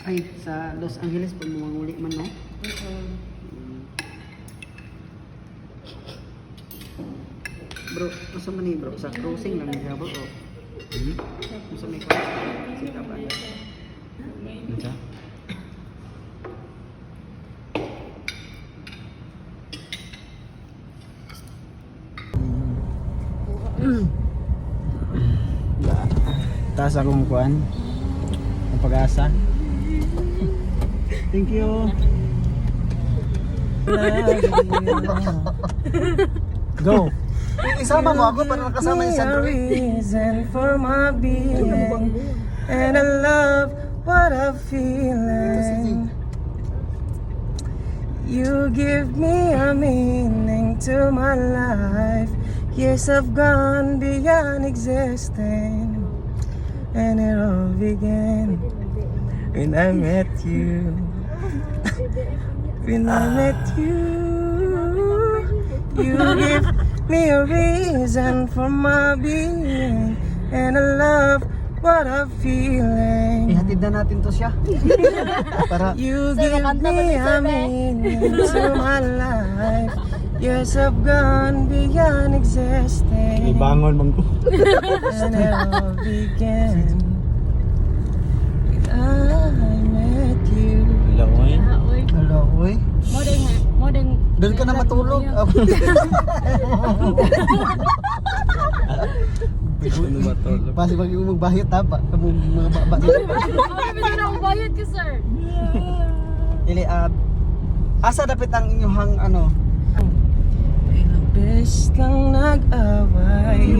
Ay, sa Los Angeles po manguli man, no? Bro, masa man ni bro? Sa cruising lang niya bro. Masa may cruising? Sita ba? Ano? Taas akong kuan. Ang pag-asa. Thank you. Go. Isama mo ako para nakasama yung Sandro. Reason for my being, and I love what I'm feeling. You give me a meaning to my life. Years have gone beyond existing, and it all began when I met you. When I met you, you give me a reason for my being, and I love what I'm feeling. Ihatid na natin to siya. Para You give me a meaning to my life. Years have gone beyond existing, Ibangon man ko. and it all began when I met you. Lawan. Hello, uy. Modern Doon ka na matulog. Ano ba to? Pasi pag yung magbahit ha, kabong mga baba. Hindi na ako bayad ka, sir. Ili, asa dapat ang inyong ano? Ilang beses lang nag-away,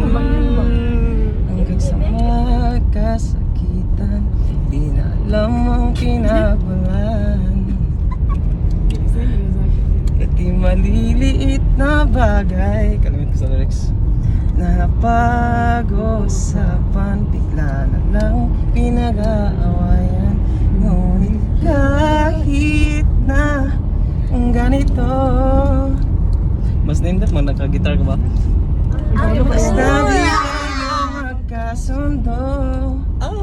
hanggang sa magkasakitan, di na alam ang pinagmulan. Iti maliliit na bagay, kalimit ko sa lyrics, na pag-usapan, bigla na lang pinag-aawayan. Ngunit kahit na ganito, Mas nindot man nagka-guitar ka ba? basta di kayo magkasundo. Ikaw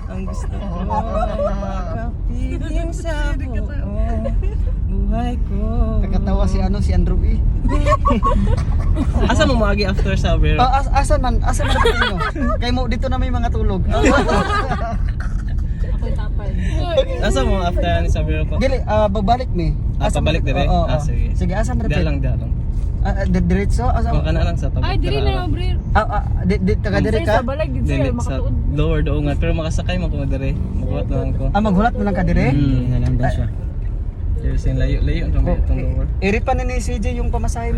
ang gusto ko, makapiling sa buong buhay ko. Kakatawa si ano si Andrew E. Asa mo maagi after saber? Asa man dapat inyo? Kay mo dito na may mga tulog. Ako'y tapay. Asa mo after ni saber pa? Dili, babalik mi. Pabalik dire? Oo, Ah, sige. Sige, asa man Dia dapat? lang, dia lang. Diretso asa Kung kana lang sa tabok. Ay, dili na ako, bro. taga dire ka? Balag din Dili sir, sa makatuod. lower doongan pero makasakay mo ko dire. Magbuhat lang ko. Maghulat mo lang ka dire? Nalang siya. There's in layo-layo ang itong lower. Iri pa ni CJ yung pamasahe mo.